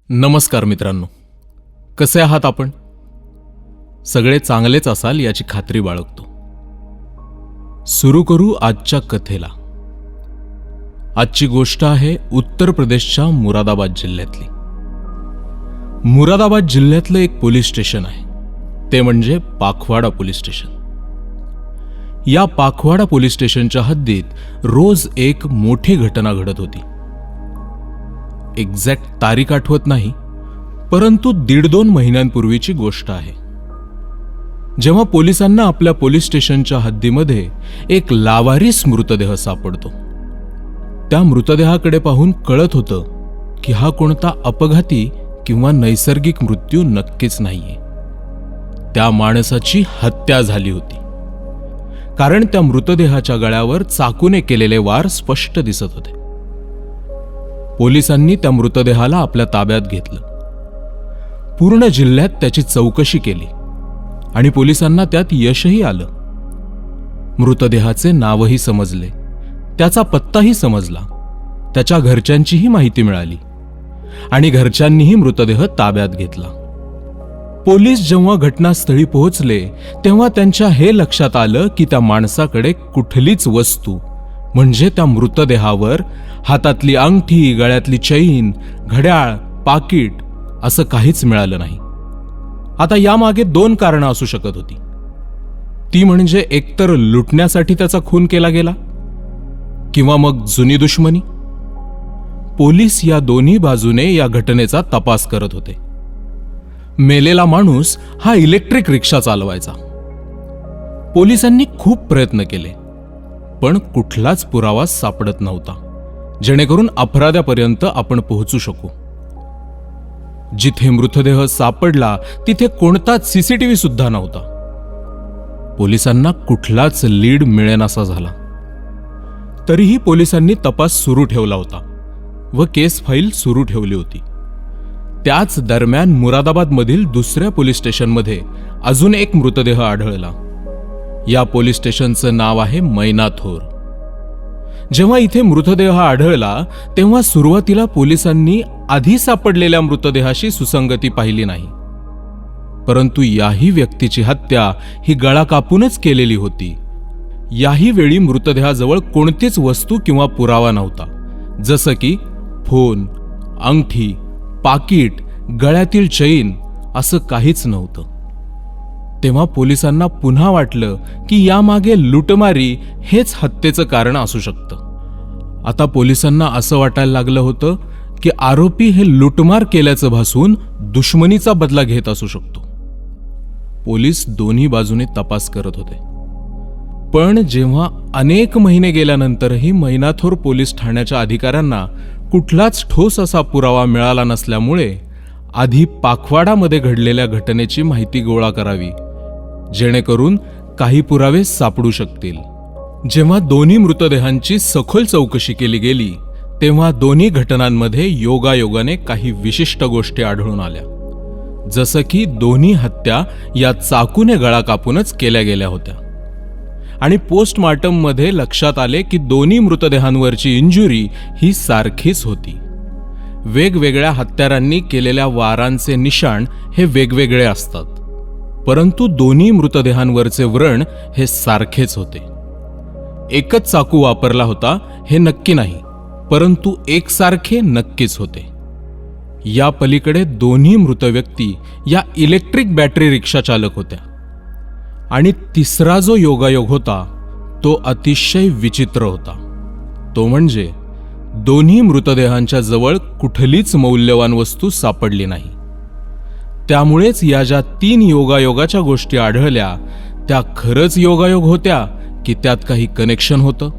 नमस्कार मित्रांनो, कसे आहात आपण? सगळे चांगलेच असाल याची खात्री बाळगतो. सुरू करू आजच्या कथेला. आजची गोष्ट आहे उत्तर प्रदेशच्या मुरादाबाद जिल्ह्यातली. मुरादाबाद जिल्ह्यातलं एक पोलीस स्टेशन आहे, ते म्हणजे पाखवाडा पोलीस स्टेशन. या पाखवाडा पोलीस स्टेशनच्या हद्दीत रोज एक मोठी घटना घडत होती. एक्झॅक्ट तारीख आठवत नाही, परंतु 1.5-2 महिन्यांपूर्वीची गोष्ट आहे, जेव्हा पोलिसांना आपल्या पोलीस स्टेशनच्या हद्दीमध्ये एक लावारिस मृतदेह सापडतो. त्या मृतदेहाकडे पाहून कळत होतं की हा कोणता अपघाती किंवा नैसर्गिक मृत्यू नक्कीच नाहीये. त्या माणसाची हत्या झाली होती, कारण त्या मृतदेहाच्या गळ्यावर चाकूने केलेले वार स्पष्ट दिसत होते. पोलिसांनी त्या मृतदेहाला आपल्या ताब्यात घेतलं. पूर्ण जिल्ह्यात त्याची चौकशी केली आणि पोलिसांना त्यात यशही आलं. मृतदेहाचे नावही समजले, त्याचा पत्ताही समजला, त्याच्या घरच्यांचीही माहिती मिळाली आणि घरच्यांनीही मृतदेह ताब्यात घेतला. पोलीस जेव्हा घटनास्थळी पोहोचले तेव्हा त्यांच्या हे लक्षात आलं की त्या माणसाकडे कुठलीच वस्तू, म्हणजे त्या मृतदेहावर हातातली अंगठी, गळ्यातली चैन, घड्याळ, पाकिट असं काहीच मिळालं नाही. आता यामागे 2 कारणं असू शकत होती. ती म्हणजे एकतर लुटण्यासाठी त्याचा खून केला गेला किंवा मग जुनी दुश्मनी. पोलीस या दोन्ही बाजूने या घटनेचा तपास करत होते. मेलेला माणूस हा इलेक्ट्रिक रिक्षा चालवायचा. पोलिसांनी खूप प्रयत्न केले, पण कुठलाच पुरावा सापडत नव्हता, जेणेकरून अपराध्यापर्यंत आपण पोहोचू शकू. जिथे मृतदेह सापडला तिथे कोणताच सीसीटीव्ही सुद्धा नव्हता. पोलिसांना कुठलाच लीड मिळेनासा झाला. तरीही पोलिसांनी तपास सुरू ठेवला होता व केस फाईल सुरू ठेवली होती. त्याच दरम्यान मुरादाबादमधील दुसऱ्या पोलीस स्टेशनमध्ये अजून एक मृतदेह आढळला. या पोलीस स्टेशनचं नाव आहे मैनाथोर. जेव्हा इथे मृतदेह आढळला तेव्हा सुरुवातीला पोलिसांनी आधी सापडलेल्या मृतदेहाशी सुसंगती पाहिली नाही, परंतु याही व्यक्तीची हत्या ही गळा कापूनच केलेली होती. याही वेळी मृतदेहाजवळ कोणतीच वस्तू किंवा पुरावा नव्हता, जसं की फोन, अंगठी, पाकिट, गळ्यातील चैन असं काहीच नव्हतं. तेव्हा पोलिसांना पुन्हा वाटलं की यामागे लुटमारी हेच हत्येचं कारण असू शकतं. आता पोलिसांना असं वाटायला लागलं होतं की आरोपी हे लुटमार केल्याचं भासून दुश्मनीचा बदला घेत असू शकतो. पोलीस दोन्ही बाजूने तपास करत होते. पण जेव्हा अनेक महिने गेल्यानंतरही मैनाथोर पोलीस ठाण्याच्या अधिकाऱ्यांना कुठलाच ठोस असा पुरावा मिळाला नसल्यामुळे आधी पाखवाडामध्ये घडलेल्या घटनेची माहिती गोळा करावी, जेणेकरून काही पुरावे सापडू शकतील. जेव्हा दोन्ही मृतदेहांची सखोल चौकशी केली गेली तेव्हा दोन्ही घटनांमध्ये योगायोगाने काही विशिष्ट गोष्टी आढळून आल्या, जसं की दोन्ही हत्या या चाकूने गळा कापूनच केल्या गेल्या होत्या. आणि पोस्टमार्टममध्ये लक्षात आले की दोन्ही मृतदेहांवरची इंजुरी ही सारखीच होती. वेगवेगळ्या हत्यारांनी केलेल्या वारांचे निशाण हे वेगवेगळे असतात, परंतु दोन्ही मृतदेहांवरचे व्रण हे सारखेच होते. एकच चाकू वापरला होता हे नक्की नाही, परंतु एकसारखे नक्कीच होते. या पलीकडे दोन्ही मृत व्यक्ती या इलेक्ट्रिक बॅटरी रिक्षा चालक होत्या. आणि तिसरा जो योगायोग होता तो अतिशय विचित्र होता. तो म्हणजे दोन्ही मृतदेहांच्या जवळ कुठलीच मौल्यवान वस्तू सापडली नाही. त्यामुळेच या ज्या 3 योगायोगाच्या गोष्टी आढळल्या त्या खरंच योगायोग होत्या की त्यात काही कनेक्शन होतं?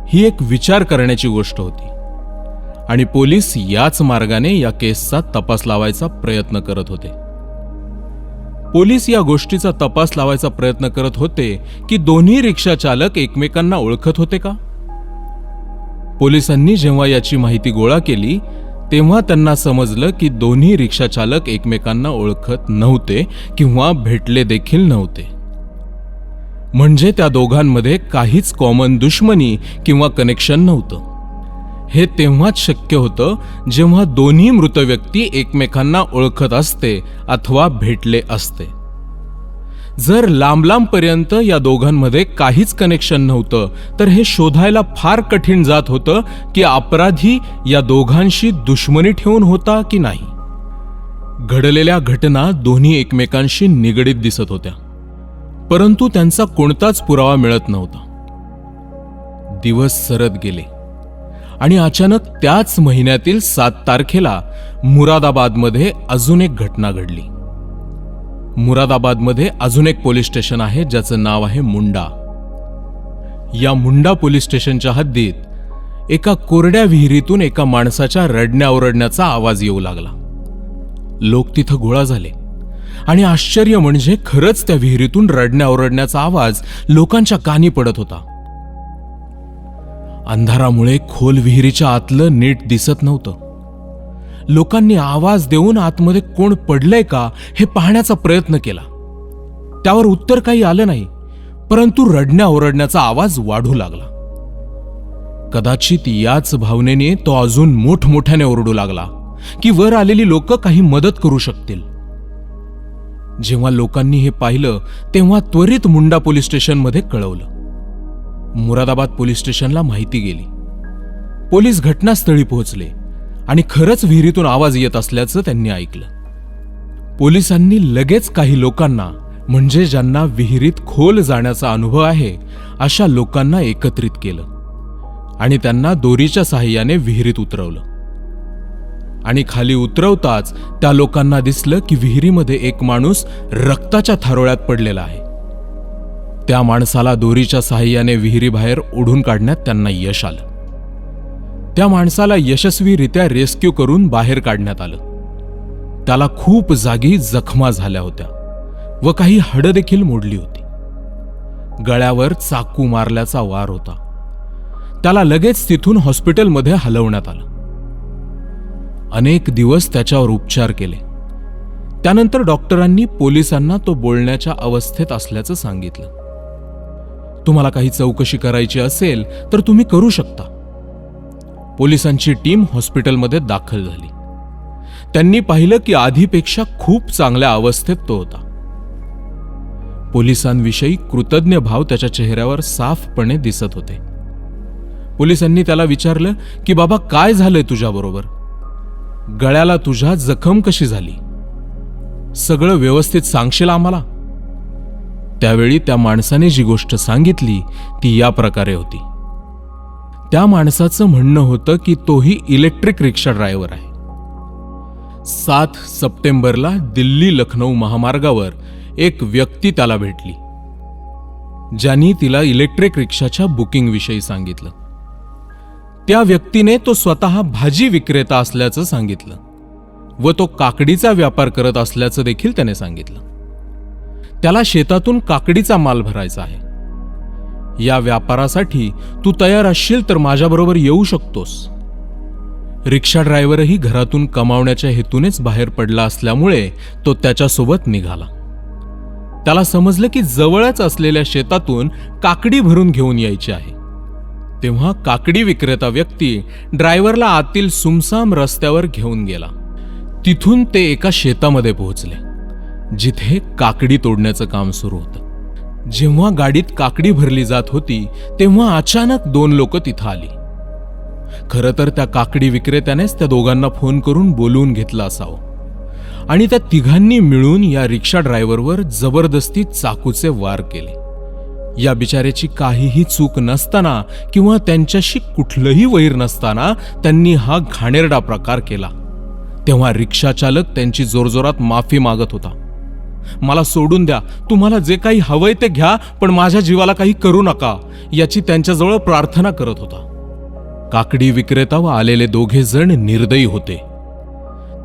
ही एक विचार करण्याची गोष्ट होती आणि पोलीस याच मार्गाने या केसचा तपास लावायचा प्रयत्न करत होते. पोलीस या गोष्टीचा तपास लावायचा प्रयत्न करत होते की दोन्ही रिक्षा चालक एकमेकांना ओळखत होते का? पोलिसांनी जेव्हा याची माहिती गोळा केली तेव्हा त्यांना समजलं की दोन्ही रिक्षा चालक एकमेकांना ओळखत नव्हते किंवा भेटले देखील नव्हते. म्हणजे त्या दोघांमध्ये काहीच कॉमन दुश्मनी किंवा कनेक्शन नव्हतं. हे तेव्हाच शक्य होतं जेव्हा दोन्ही मृत व्यक्ती एकमेकांना ओळखत असते अथवा भेटले असते. जर लांब लांबपर्यंत या दोघांमध्ये काहीच कनेक्शन नव्हतं तर हे शोधायला फार कठीण जात होतं की अपराधी या दोघांशी दुश्मनी ठेवून होता की नाही. घडलेल्या घटना दोन्ही एकमेकांशी निगडीत दिसत होत्या, परंतु त्यांचा कोणताच पुरावा मिळत नव्हता. दिवस सरत गेले आणि अचानक त्याच महिन्यातील 7 तारखेला मुरादाबादमध्ये अजून एक घटना घडली. मुरादाबादमध्ये अजून एक पोलीस स्टेशन आहे ज्याचं नाव आहे मुंडा. या मुंडा पोलीस स्टेशनच्या हद्दीत एका कोरड्या विहिरीतून एका माणसाच्या रडण्या-ओरडण्याचा आवाज येऊ लागला. लोक तिथं गोळा झाले आणि आश्चर्य म्हणजे खरंच त्या विहिरीतून रडण्या-ओरडण्याचा आवाज लोकांच्या कानी पडत होता. अंधारामुळे खोल विहिरीच्या आतलं नीट दिसत नव्हतं. लोकांनी आवाज देऊन आतमध्ये कोण पडलंय का हे पाहण्याचा प्रयत्न केला. त्यावर उत्तर काही आलं नाही, परंतु रडण्या-ओरडण्याचा आवाज वाढू लागला. कदाचित याच भावनेने तो अजून मोठमोठ्याने ओरडू लागला की वर आलेली लोक काही मदत करू शकतील. जेव्हा लोकांनी हे पाहिलं तेव्हा त्वरित मुंडा पोलीस स्टेशनमध्ये कळवलं. मुरादाबाद पोलीस स्टेशनला माहिती गेली. पोलीस घटनास्थळी पोहोचले आणि खरंच विहिरीतून आवाज येत असल्याचं त्यांनी ऐकलं. पोलिसांनी लगेच काही लोकांना, म्हणजे ज्यांना विहिरीत खोल जाण्याचा अनुभव आहे अशा लोकांना एकत्रित केलं आणि त्यांना दोरीच्या साहाय्याने विहिरीत उतरवलं. आणि खाली उतरवताच त्या लोकांना दिसलं की विहिरीमध्ये एक माणूस रक्ताच्या थारोळ्यात पडलेला आहे. त्या माणसाला दोरीच्या साहाय्याने विहिरीबाहेर ओढून काढण्यात त्यांना यश आलं. त्या माणसाला यशस्वीरित्या रेस्क्यू करून बाहेर काढण्यात आलं. त्याला खूप जागी जखमा झाल्या होत्या व काही हाडं देखील मोडली होती. गळ्यावर चाकू मारल्याचा वार होता. त्याला लगेच तिथून हॉस्पिटलमध्ये हलवण्यात आलं. अनेक दिवस त्याच्यावर उपचार केले. त्यानंतर डॉक्टरांनी पोलिसांना तो बोलण्याच्या अवस्थेत असल्याचं सांगितलं. तुम्हाला काही चौकशी करायची असेल तर तुम्ही करू शकता. पोलिसांची टीम हॉस्पिटलमध्ये दाखल झाली. त्यांनी पाहिलं की आधीपेक्षा खूप चांगल्या अवस्थेत तो होता. पोलिसांविषयी कृतज्ञ भाव त्याच्या चेहऱ्यावर साफपणे दिसत होते. पोलिसांनी त्याला विचारलं की बाबा काय झालंय तुझ्याबरोबर? गळ्याला तुझ्या जखम कशी झाली? सगळं व्यवस्थित सांगशील आम्हाला? त्यावेळी त्या माणसाने जी गोष्ट सांगितली ती या प्रकारे होती. त्या माणसाचं म्हणणं होतं की तोही इलेक्ट्रिक रिक्षा ड्रायव्हर आहे. 7 सप्टेंबरला दिल्ली लखनौ महामार्गावर एक व्यक्ती त्याला भेटली, ज्यांनी तिला इलेक्ट्रिक रिक्षाच्या बुकिंग विषयी सांगितलं. त्या व्यक्तीने तो स्वतः भाजी विक्रेता असल्याचं सांगितलं व तो काकडीचा व्यापार करत असल्याचं देखील त्याने सांगितलं. त्याला शेतातून काकडीचा माल भरायचा आहे. या व्यापारासाठी तू तयार असशील तर माझ्याबरोबर येऊ शकतोस. रिक्षा ड्रायव्हरही घरातून कमावण्याच्या हेतूनेच बाहेर पडला असल्यामुळे तो त्याच्यासोबत निघाला. त्याला समजलं की जवळच असलेल्या शेतातून काकडी भरून घेऊन यायची आहे. तेव्हा काकडी विक्रेता व्यक्ती ड्रायव्हरला आतील सुमसाम रस्त्यावर घेऊन गेला. तिथून ते एका शेतामध्ये पोहोचले जिथे काकडी तोडण्याचं काम सुरू होतं. जेव्हा गाडीत काकडी भरली जात होती तेव्हा अचानक 2 लोक तिथं आली. खरं तर त्या काकडी विक्रेत्यानेच त्या दोघांना फोन करून बोलवून घेतलं असावं आणि त्या तिघांनी मिळून या रिक्षा ड्रायव्हरवर जबरदस्ती चाकूचे वार केले. या बिचाऱ्याची काहीही चूक नसताना किंवा त्यांच्याशी कुठलंही वैर नसताना त्यांनी हा घाणेरडा प्रकार केला. तेव्हा रिक्षा चालक त्यांची जोरजोरात माफी मागत होता. मला सोडून द्या, तुम्हाला जे काही हवंय ते घ्या, पण माझ्या जीवाला काही करू नका, याची त्यांच्याजवळ प्रार्थना करत होता. काकडी विक्रेता व आलेले 2 जण निर्दयी होते.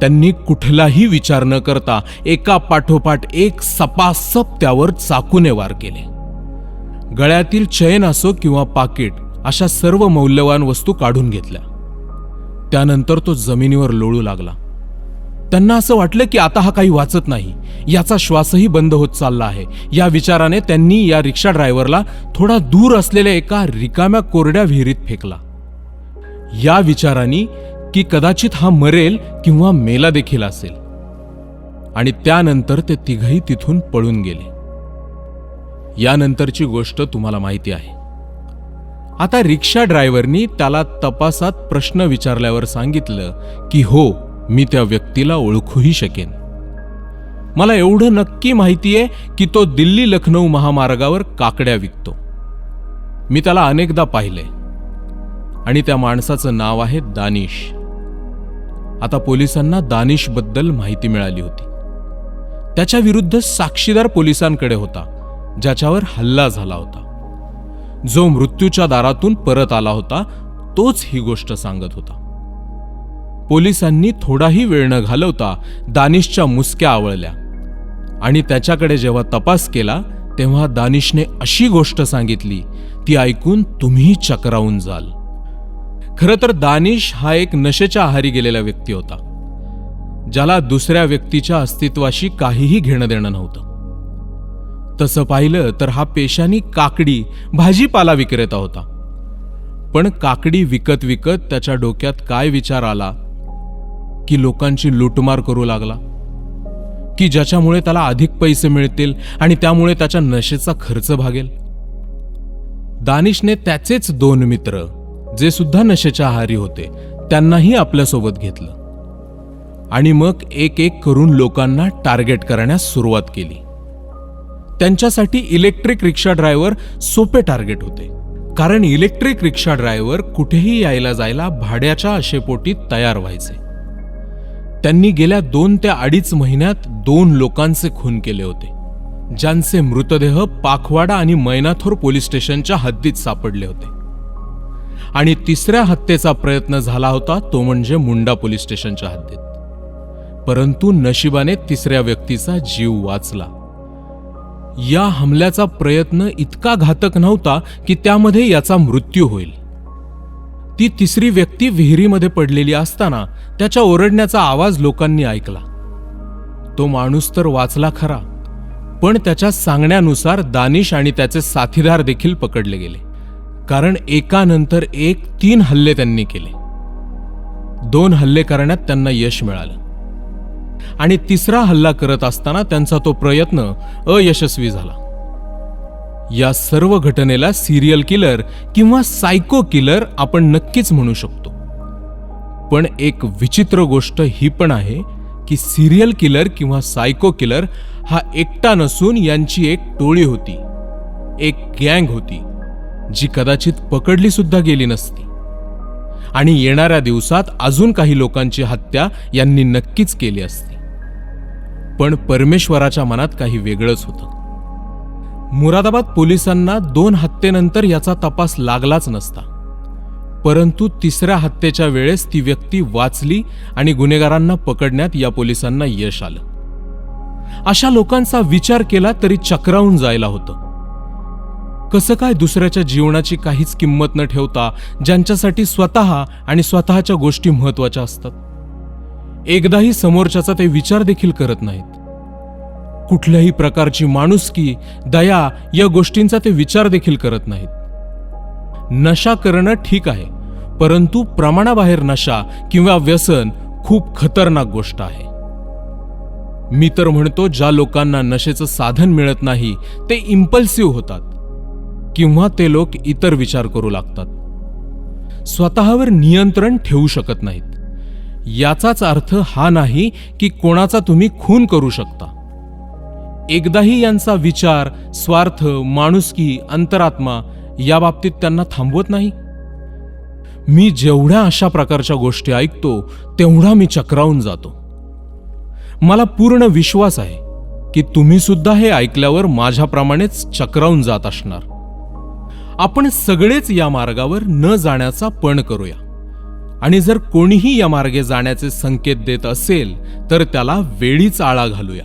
त्यांनी कुठलाही विचार न करता एका पाठोपाठ एक सपासप त्यावर चाकूने वार केले. गळ्यातील चैन असो किंवा पाकिट अशा सर्व मौल्यवान वस्तू काढून घेतल्या. त्यानंतर तो जमिनीवर लोळू लागला. त्यांना असं वाटलं की आता हा काही वाचत नाही, याचा श्वासही बंद होत चालला आहे. या विचाराने त्यांनी या रिक्षा ड्रायव्हरला थोडा दूर असलेल्या एका रिकाम्या कोरड्या विहिरीत फेकला. या विचाराने की कदाचित हा मरेल किंवा मेला देखील असेल. आणि त्यानंतर ते तिघही तिथून पळून गेले. यानंतरची गोष्ट तुम्हाला माहिती आहे. आता रिक्षा ड्रायव्हरनी त्याला तपासात प्रश्न विचारल्यावर सांगितलं की हो, मी त्या व्यक्तीला ओळखूही शकेन. मला एवढं नक्की माहितीये की तो दिल्ली लखनौ महामार्गावर काकड्या विकतो. मी त्याला अनेकदा पाहिलंय आणि त्या माणसाचं नाव आहे दानिश. आता पोलिसांना दानिशबद्दल माहिती मिळाली होती. त्याच्या विरुद्ध साक्षीदार पोलिसांकडे होता, ज्याच्यावर हल्ला झाला होता. जो मृत्यूच्या दारातून परत आला होता तोच ही गोष्ट सांगत होता. पोलिसांनी थोडाही वेळ न घालवता दानिशच्या मुसक्या आवळल्या आणि त्याच्याकडे जेव्हा तपास केला तेव्हा दानिशने अशी गोष्ट सांगितली ती ऐकून तुम्ही चक्रावून जाल. खरं तर दानिश हा एक नशेच्या आहारी गेलेला व्यक्ती होता, ज्याला दुसऱ्या व्यक्तीच्या अस्तित्वाशी काहीही घेणं देणं नव्हतं. तसं पाहिलं तर हा पेशानी काकडी भाजीपाला विक्रेता होता. पण काकडी विकत विकत त्याच्या डोक्यात काय विचार आला की लोकांची लूटमार करू लागला, की ज्याच्यामुळे त्याला अधिक पैसे मिळतील आणि त्यामुळे त्याच्या नशेचा खर्च भागेल. दानिशने त्याचेच 2 मित्र, जे सुद्धा नशेच्या आहारी होते, त्यांनाही आपल्यासोबत घेतलं आणि मग एक एक करून लोकांना टार्गेट करण्यास सुरुवात केली. त्यांच्यासाठी इलेक्ट्रिक रिक्षा ड्रायव्हर सोपे टार्गेट होते, कारण इलेक्ट्रिक रिक्षा ड्रायव्हर कुठेही यायला जायला भाड्याच्या आशेपोटी तयार व्हायचे. त्यांनी गेल्या 2 ते 2.5 महिन्यात 2 लोकांचे खून केले होते, ज्यांचे मृतदेह पाखवाडा आणि मैनाथोर पोलीस स्टेशनच्या हद्दीत सापडले होते. आणि 3ऱ्या हत्येचा प्रयत्न झाला होता तो म्हणजे मुंडा पोलीस स्टेशनच्या हद्दीत. परंतु नशिबाने 3ऱ्या व्यक्तीचा जीव वाचला. या हमल्याचा प्रयत्न इतका घातक नव्हता की त्यामध्ये याचा मृत्यू होईल. ती 3री व्यक्ती विहिरीमध्ये पडलेली असताना त्याच्या ओरडण्याचा आवाज लोकांनी ऐकला. तो माणूस तर वाचला खरा, पण त्याच्या सांगण्यानुसार दानिश आणि त्याचे साथीदार देखील पकडले गेले, कारण एकानंतर एक 3 हल्ले त्यांनी केले. 2 हल्ले करण्यात त्यांना यश मिळालं आणि 3रा हल्ला करत असताना त्यांचा तो प्रयत्न अयशस्वी झाला. या सर्व घटनेला सिरियल किलर किंवा सायको किलर आपण नक्कीच म्हणू शकतो. पण एक विचित्र गोष्ट ही पण आहे की सिरियल किलर किंवा सायको किलर हा एकटा नसून यांची एक टोळी होती, एक गँग होती, जी कदाचित पकडली सुद्धा गेली नसती. आणि येणाऱ्या दिवसात अजून काही लोकांची हत्या यांनी नक्कीच केली असती. पण परमेश्वराच्या मनात काही वेगळंच होतं. मुरादाबाद पोलिसांना 2 हत्येनंतर याचा तपास लागलाच नसता, परंतु 3ऱ्या हत्येच्या वेळेस ती व्यक्ती वाचली आणि गुन्हेगारांना पकडण्यात या पोलिसांना यश आलं. अशा लोकांचा विचार केला तरी चक्रावून जायला होतं. कसं काय दुसऱ्याच्या जीवनाची काहीच किंमत न ठेवता ज्यांच्यासाठी स्वतः आणि स्वतःच्या गोष्टी महत्वाच्या असतात, एकदाही समोरच्याचा ते विचार देखील करत नाहीत. कुठल्याही प्रकारची माणुसकी, दया या गोष्टींचा ते विचार देखील करत नाहीत. नशा करणं ठीक आहे, परंतु प्रमाणाबाहेर नशा किंवा व्यसन खूप खतरनाक गोष्ट आहे. मी तर म्हणतो, ज्या लोकांना नशेचं साधन मिळत नाही ते इम्पल्सिव्ह होतात किंवा ते लोक इतर विचार करू लागतात, स्वतःवर नियंत्रण ठेवू शकत नाहीत. याचाच अर्थ हा नाही की कोणाचा तुम्ही खून करू शकता. एकदाही यांचा विचार, स्वार्थ, माणुसकी, अंतरात्मा या बाबतीत त्यांना थांबवत नाही. मी जेवढ्या अशा प्रकारच्या गोष्टी ऐकतो तेवढा मी चक्रावून जातो. मला पूर्ण विश्वास आहे की तुम्ही सुद्धा हे ऐकल्यावर माझ्याप्रमाणेच चक्रावून जात असणार. आपण सगळेच या मार्गावर न जाण्याचा पण करूया आणि जर कोणीही या मार्गे जाण्याचे संकेत देत असेल तर त्याला वेळीच आळा घालूया.